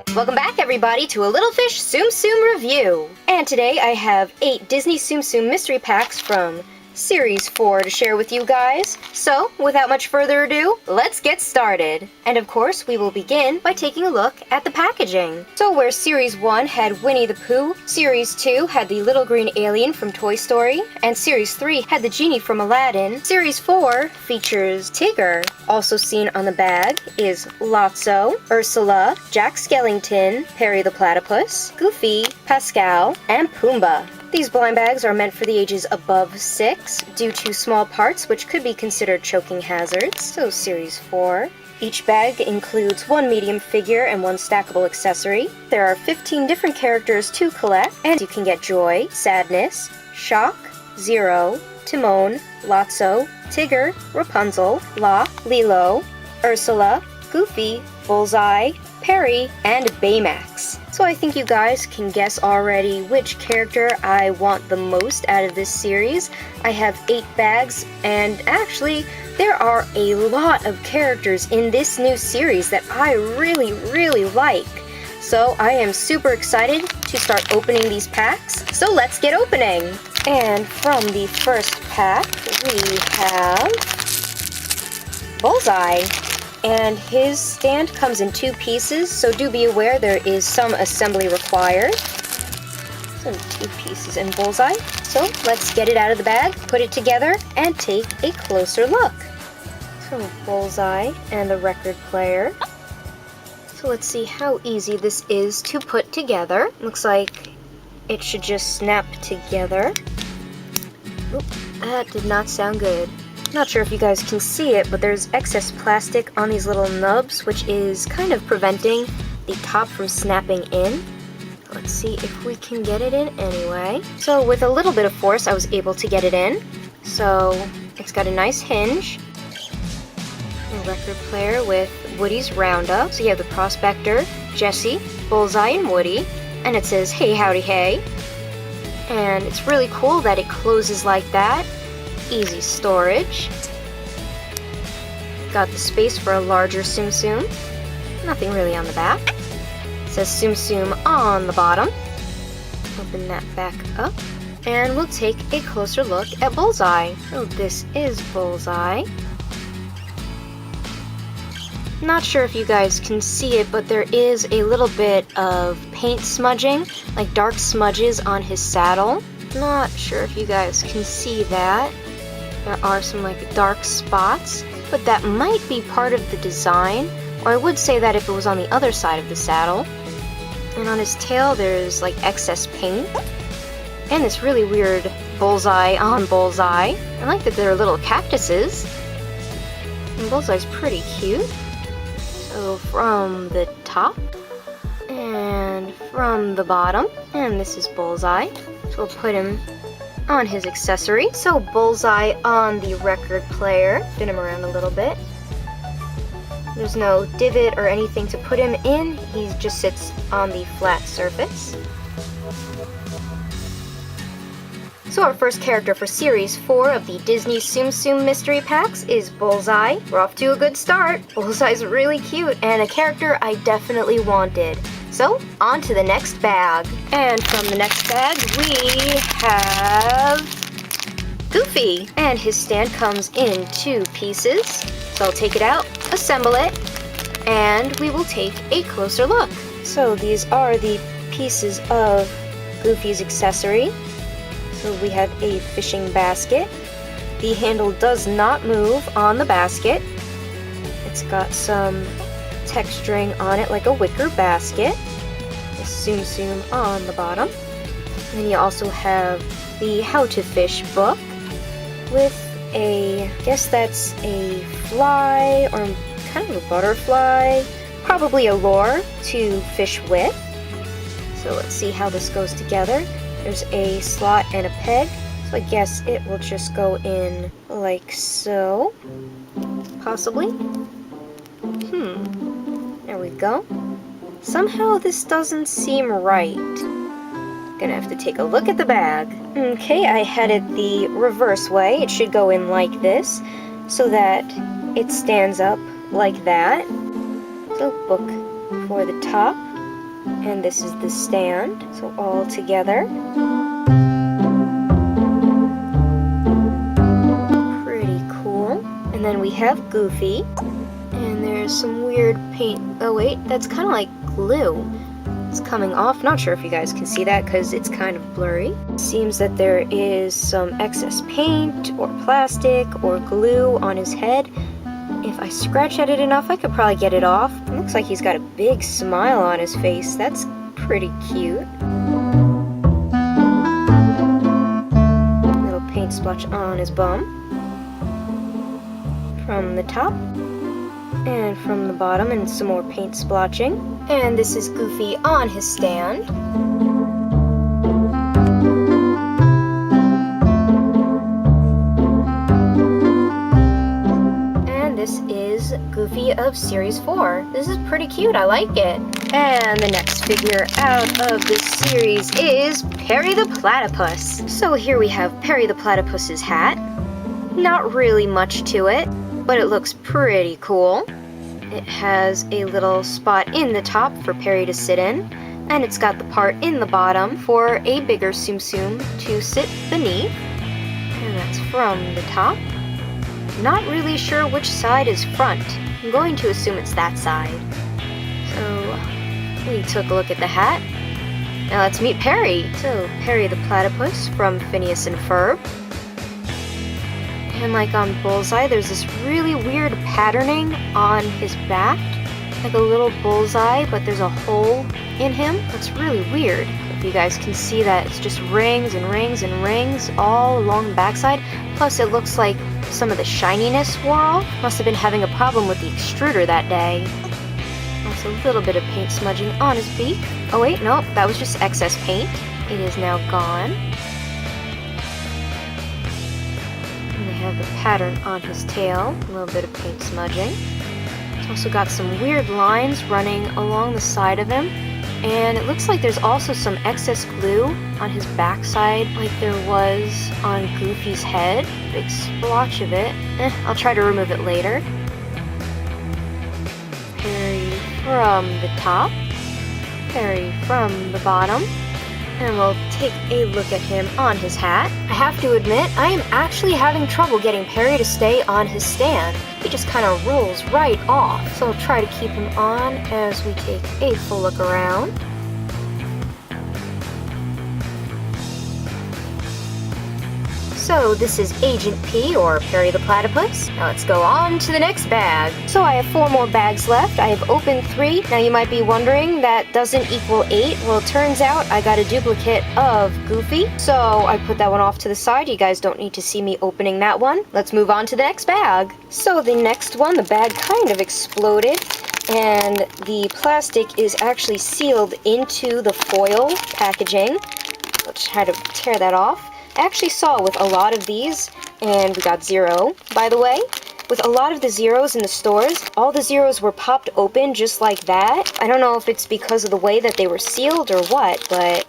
Welcome back, everybody, to a Little Fish Tsum Tsum review. And today I have 8 Disney Tsum Tsum mystery packs from Series 4 to share with you guys. So, without much further ado, let's get started. And of course, we will begin by taking a look at the packaging. So where Series 1 had Winnie the Pooh, Series 2 had the little green alien from Toy Story, and Series 3 had the genie from Aladdin, Series 4 features Tigger. Also seen on the bag is Lotso, Ursula, Jack Skellington, Perry the Platypus, Goofy, Pascal, and Pumbaa. These blind bags are meant for the ages above 6 due to small parts which could be considered choking hazards, so Series 4. Each bag includes 1 medium figure and 1 stackable accessory. There are 15 different characters to collect, and you can get Joy, Sadness, Shock, Zero, Timon, Lotso, Tigger, Rapunzel, La, Lilo, Ursula, Goofy, Bullseye, Perry, and Baymax. So I think you guys can guess already which character I want the most out of this series. I have 8 bags, and actually, there are a lot of characters in this new series that I really like. So I am super excited to start opening these packs. So let's get opening! And from the first pack, we have Bullseye. And his stand comes in 2 pieces, so do be aware there is some assembly required. So 2 pieces in Bullseye. So let's get it out of the bag, put it together, and take a closer look. So Bullseye and the record player. So let's see how easy this is to put together. Looks like it should just snap together. Oop, that did not sound good. Not sure if you guys can see it, but there's excess plastic on these little nubs, which is kind of preventing the top from snapping in. Let's see if we can get it in anyway. So with a little bit of force, I was able to get it in. So it's got a nice hinge. A record player with Woody's Roundup. So you have the Prospector, Jessie, Bullseye, and Woody. And it says, "Hey, howdy, hey." And it's really cool that it closes like that. Easy storage. Got the space for a larger Tsum Tsum. Nothing really on the back. It says Tsum Tsum on the bottom. Open that back up. And we'll take a closer look at Bullseye. So this is Bullseye. Not sure if you guys can see it, but there is a little bit of paint smudging, like dark smudges on his saddle. Not sure if you guys can see that. There are some like dark spots, but that might be part of the design, or I would say that if it was on the other side of the saddle. And on his tail there's like excess paint, and this really weird Bullseye on Bullseye. I like that there are little cactuses, and Bullseye's pretty cute. So from the top, and from the bottom, and this is Bullseye. So we'll put him on his accessory. So Bullseye on the record player. Spin him around a little bit. There's no divot or anything to put him in. He just sits on the flat surface. So our first character for Series 4 of the Disney Tsum Tsum mystery packs is Bullseye. We're off to a good start. Bullseye's really cute and a character I definitely wanted. So, on to the next bag. And from the next bag, we have Goofy. And his stand comes in 2 pieces. So I'll take it out, assemble it, and we will take a closer look. So these are the pieces of Goofy's accessory. So we have a fishing basket. The handle does not move on the basket. It's got some texturing on it like a wicker basket. The Tsum Tsum on the bottom. And you also have the How to Fish book with a, I guess that's a fly or kind of a butterfly, probably a lure to fish with. So let's see how this goes together. There's a slot and a peg, so I guess it will just go in like so, possibly. There we go. Somehow this doesn't seem right. Gonna have to take a look at the bag. Okay, I had it the reverse way. It should go in like this, so that it stands up like that. So book for the top, And this is the stand, so all together. Pretty cool. And then we have Goofy. And there's some weird paint. Oh wait, that's kind of like glue. It's coming off. Not sure if you guys can see that because it's kind of blurry. Seems that there is some excess paint or plastic or glue on his head. If I scratch at it enough, I could probably get it off. It looks like he's got a big smile on his face. That's pretty cute. Little paint splotch on his bum. From the top. And from the bottom, and some more paint splotching. And this is Goofy on his stand. And this is Goofy of Series 4. This is pretty cute, I like it. And the next figure out of this series is Perry the Platypus. So here we have Perry the Platypus's hat. Not really much to it, but it looks pretty cool. It has a little spot in the top for Perry to sit in, and it's got the part in the bottom for a bigger Tsum Tsum to sit beneath. And that's from the top. Not really sure which side is front. I'm going to assume it's that side. So we took a look at the hat. Now let's meet Perry. So Perry the Platypus from Phineas and Ferb. And like on Bullseye, there's this really weird patterning on his back. Like a little bullseye, but there's a hole in him. That's really weird. If you guys can see that, it's just rings and rings and rings all along the backside. Plus it looks like some of the shininess wore off. Must have been having a problem with the extruder that day. Also a little bit of paint smudging on his beak. Oh wait, no, that was just excess paint. It is now gone. Have the pattern on his tail, a little bit of paint smudging. It's also got some weird lines running along the side of him, and it looks like there's also some excess glue on his backside like there was on Goofy's head. Big splotch of it. I'll try to remove it later. Perry from the top, Perry from the bottom. And we'll take a look at him on his hat. I have to admit, I am actually having trouble getting Perry to stay on his stand. He just kind of rolls right off. So I'll try to keep him on as we take a full look around. So this is Agent P, or Perry the Platypus. Now let's go on to the next bag. So I have 4 more bags left. I have opened 3. Now you might be wondering, that doesn't equal 8. Well, it turns out I got a duplicate of Goofy. So I put that one off to the side. You guys don't need to see me opening that one. Let's move on to the next bag. So the next one, the bag kind of exploded. And the plastic is actually sealed into the foil packaging. Let's try to tear that off. I actually saw with a lot of these, and we got 0, by the way. With a lot of the zeros in the stores, all the zeros were popped open just like that. I don't know if it's because of the way that they were sealed or what, but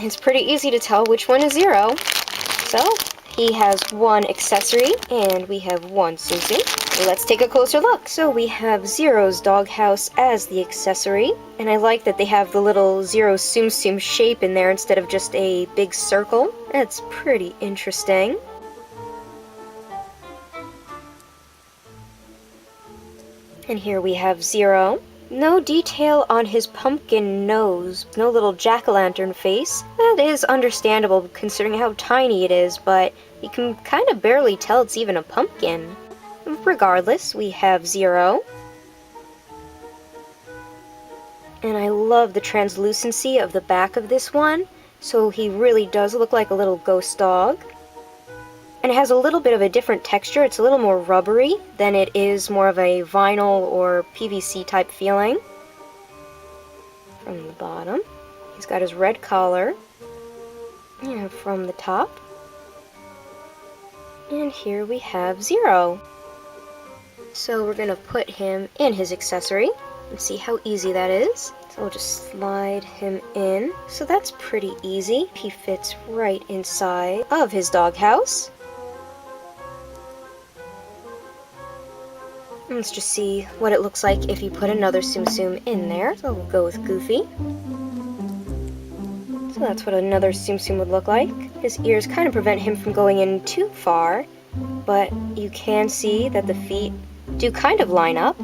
it's pretty easy to tell which one is 0. So, he has 1 accessory, and we have 1 Tsum Tsum. Let's take a closer look. So we have Zero's doghouse as the accessory, and I like that they have the little Zero Tsum Tsum shape in there instead of just a big circle. That's pretty interesting. And here we have Zero. No detail on his pumpkin nose, no little jack-o'-lantern face. That is understandable considering how tiny it is, but you can kind of barely tell it's even a pumpkin. Regardless, we have Zero. And I love the translucency of the back of this one, so he really does look like a little ghost dog. And it has a little bit of a different texture. It's a little more rubbery than it is more of a vinyl or PVC type feeling. From the bottom, he's got his red collar. And from the top. And here we have Zero. So we're going to put him in his accessory and see how easy that is. So we'll just slide him in. So that's pretty easy. He fits right inside of his doghouse. Let's just see what it looks like if you put another Tsum Tsum in there. So we'll go with Goofy. So that's what another Tsum Tsum would look like. His ears kind of prevent him from going in too far, but you can see that the feet do kind of line up.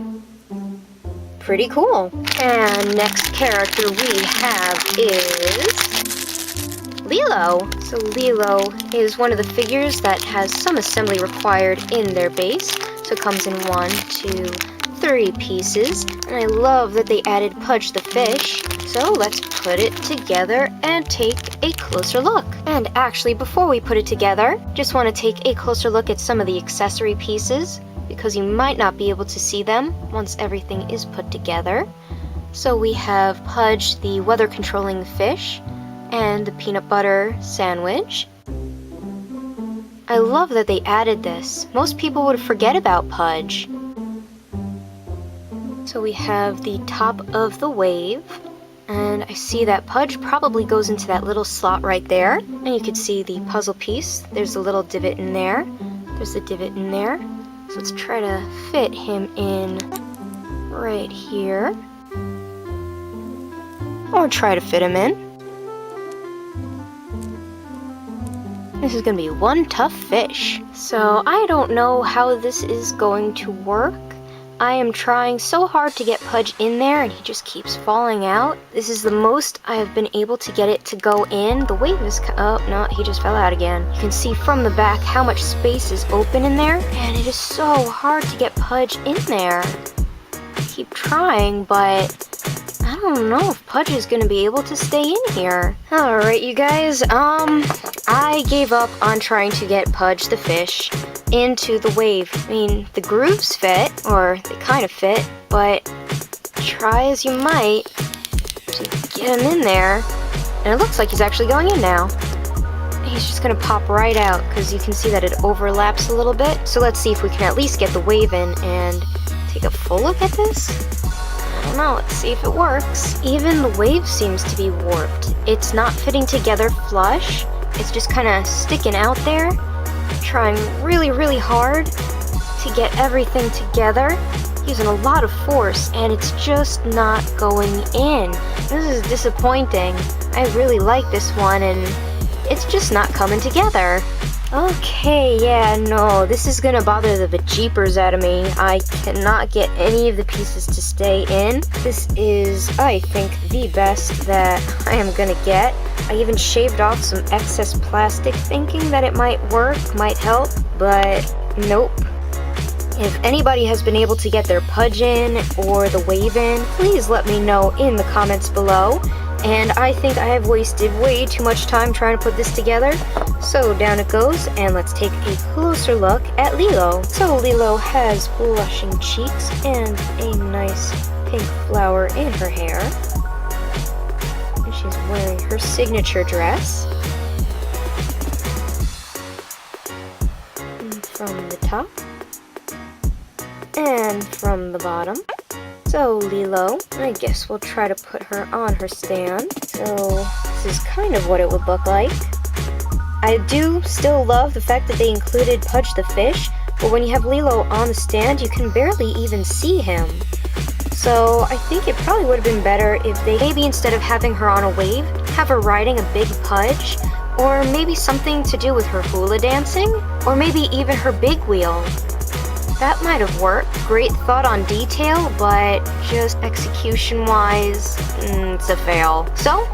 Pretty cool. And next character we have is Lilo. So Lilo is one of the figures that has some assembly required in their base. So it comes in 1, 2, 3 pieces. And I love that they added Pudge the fish. So let's put it together and take a closer look. And actually, before we put it together, just want to take a closer look at some of the accessory pieces, because you might not be able to see them once everything is put together. So we have Pudge, the weather controlling fish, and the peanut butter sandwich. I love that they added this. Most people would forget about Pudge. So we have the top of the wave, and I see that Pudge probably goes into that little slot right there. And you can see the puzzle piece. There's a little divot in there. There's a divot in there. So let's try to fit him in right here. Or try to fit him in. This is going to be one tough fish. So I don't know how this is going to work. I am trying so hard to get Pudge in there and he just keeps falling out. This is the most I have been able to get it to go in. The wave is... oh, no, he just fell out again. You can see from the back how much space is open in there, and it is so hard to get Pudge in there. I keep trying, but I don't know if Pudge is going to be able to stay in here. Alright, you guys, I gave up on trying to get Pudge the fish into the wave. I mean, the grooves fit, or they kind of fit, but try as you might to get him in there, and it looks like he's actually going in now. He's just gonna pop right out, because you can see that it overlaps a little bit. So let's see if we can at least get the wave in and take a full look at this. I don't know, let's see if it works. Even the wave seems to be warped. It's not fitting together flush. It's just kind of sticking out there. Trying really, really hard to get everything together, using a lot of force, and it's just not going in. This is disappointing. I really like this one, and it's just not coming together. Okay, yeah, no, this is gonna bother the bejeepers out of me. I cannot get any of the pieces to stay in. This is, I think, the best that I am gonna get. I even shaved off some excess plastic thinking that it might work, might help, but nope. If anybody has been able to get their Pudge in or the wave in, please let me know in the comments below. And I think I have wasted way too much time trying to put this together. So down it goes, and let's take a closer look at Lilo. So Lilo has blushing cheeks and a nice pink flower in her hair. And she's wearing her signature dress. And from the top. And from the bottom. So Lilo, I guess we'll try to put her on her stand. So this is kind of what it would look like. I do still love the fact that they included Pudge the fish, but when you have Lilo on the stand, you can barely even see him. So I think it probably would have been better if they maybe instead of having her on a wave, have her riding a big Pudge, or maybe something to do with her hula dancing, or maybe even her big wheel. That might have worked. Great thought on detail, but just execution-wise, it's a fail. So,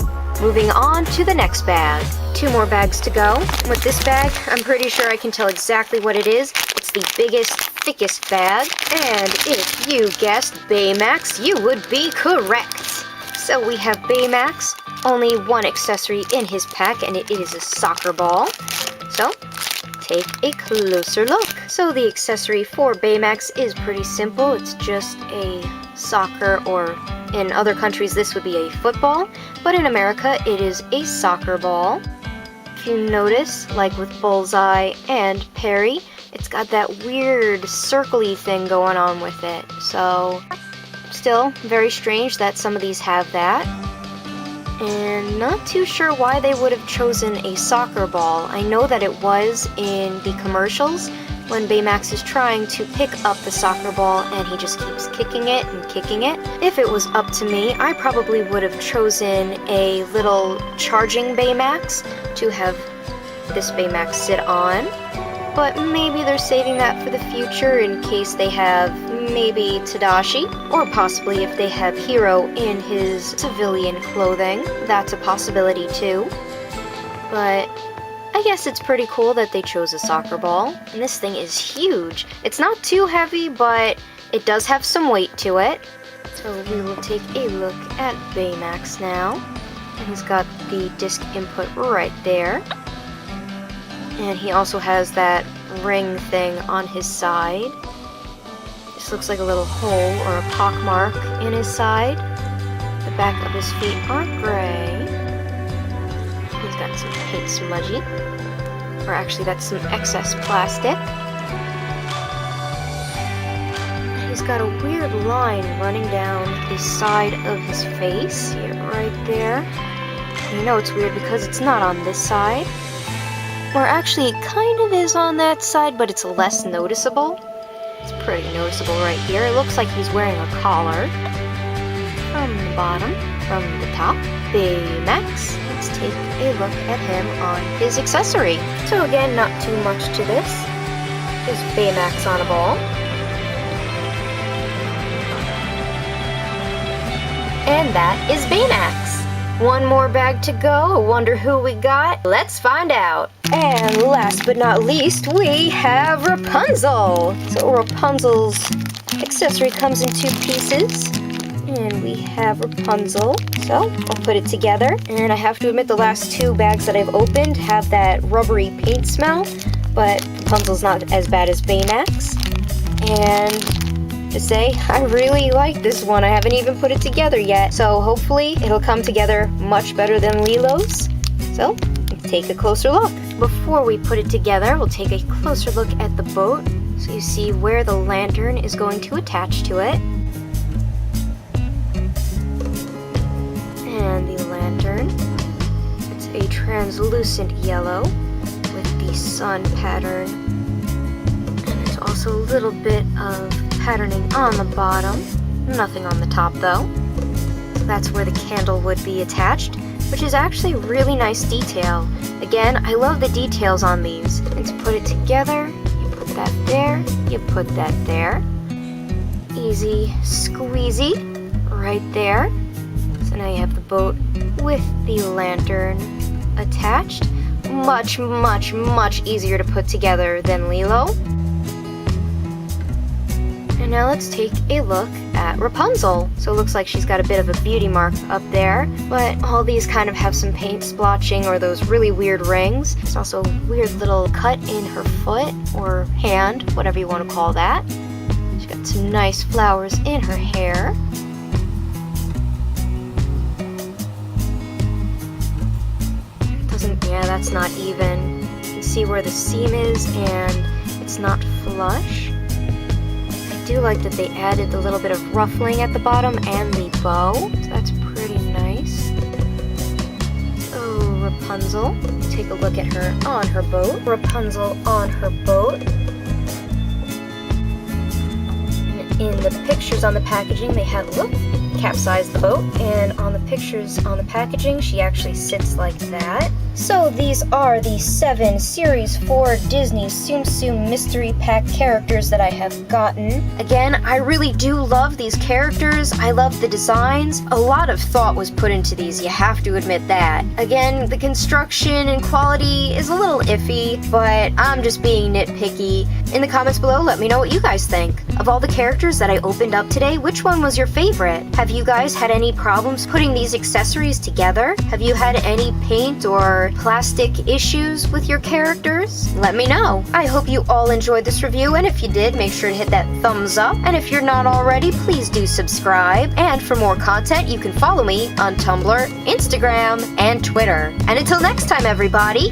moving on to the next bag. 2 more bags to go. With this bag, I'm pretty sure I can tell exactly what it is. It's the biggest, thickest bag, and if you guessed Baymax, you would be correct. So we have Baymax, only one accessory in his pack, and it is a soccer ball. So, take a closer look. So the accessory for Baymax is pretty simple. It's just a soccer, or in other countries this would be a football, but in America it is a soccer ball. If you notice, like with Bullseye and Perry, it's got that weird circle-y thing going on with it. So still very strange that some of these have that. And not too sure why they would have chosen a soccer ball. I know that it was in the commercials. when Baymax is trying to pick up the soccer ball and he just keeps kicking it and kicking it. If it was up to me, I probably would have chosen a little charging Baymax to have this Baymax sit on. But maybe they're saving that for the future in case they have maybe Tadashi, or possibly if they have Hero in his civilian clothing. That's a possibility too. But I guess it's pretty cool that they chose a soccer ball. And this thing is huge. It's not too heavy, but it does have some weight to it. So we will take a look at Baymax now. And he's got the disc input right there. And he also has that ring thing on his side. This looks like a little hole or a pock mark in his side. The back of his feet are gray. He's got some paint smudgy. Or actually that's some excess plastic. He's got a weird line running down the side of his face. Here, right there. And you know it's weird because it's not on this side. Or actually, it kind of is on that side, but it's less noticeable. It's pretty noticeable right here. It looks like he's wearing a collar. From the bottom, from the top, Baymax. Let's take a look at him on his accessory. So again, not too much to this. Just Baymax on a ball. And that is Baymax. One more bag to go. I wonder who we got. Let's find out. And last but not least, we have Rapunzel. So Rapunzel's accessory comes in 2 pieces. And we have Rapunzel. So I'll put it together. And I have to admit the last 2 bags that I've opened have that rubbery paint smell. But Rapunzel's not as bad as Baymax. And to say, I really like this one. I haven't even put it together yet. So hopefully it'll come together much better than Lilo's. So let's take a closer look. Before we put it together, we'll take a closer look at the boat. So you see where the lantern is going to attach to it. And the lantern, it's a translucent yellow with the sun pattern. And there's also a little bit of patterning on the bottom, nothing on the top though. That's where the candle would be attached, which is actually really nice detail. Again, I love the details on these. And to put it together, you put that there, you put that there. Easy squeezy, right there. So now you have the boat with the lantern attached. Much, much, much easier to put together than Lilo. And now let's take a look at Rapunzel. So it looks like she's got a bit of a beauty mark up there, but all these kind of have some paint splotching or those really weird rings. There's also a weird little cut in her foot or hand, whatever you want to call that. She's got some nice flowers in her hair. Yeah, that's not even. You can see where the seam is and it's not flush. I do like that they added the little bit of ruffling at the bottom and the bow, so that's pretty nice. Oh, Rapunzel. Take a look at her on her boat. Rapunzel on her boat. In the pictures on the packaging, they have, look, capsized the boat, and on the pictures on the packaging, she actually sits like that. So these are the 7 Series 4 Disney Tsum Tsum Mystery Pack characters that I have gotten. Again, I really do love these characters. I love the designs. A lot of thought was put into these, you have to admit that. Again, the construction and quality is a little iffy, but I'm just being nitpicky. In the comments below, let me know what you guys think. Of all the characters that I opened up today, which one was your favorite? Have you guys had any problems putting these accessories together? Have you had any paint or plastic issues with your characters? Let me know. I hope you all enjoyed this review, and if you did, make sure to hit that thumbs up. And if you're not already, please do subscribe. And for more content, you can follow me on Tumblr, Instagram, and Twitter. And until next time, everybody,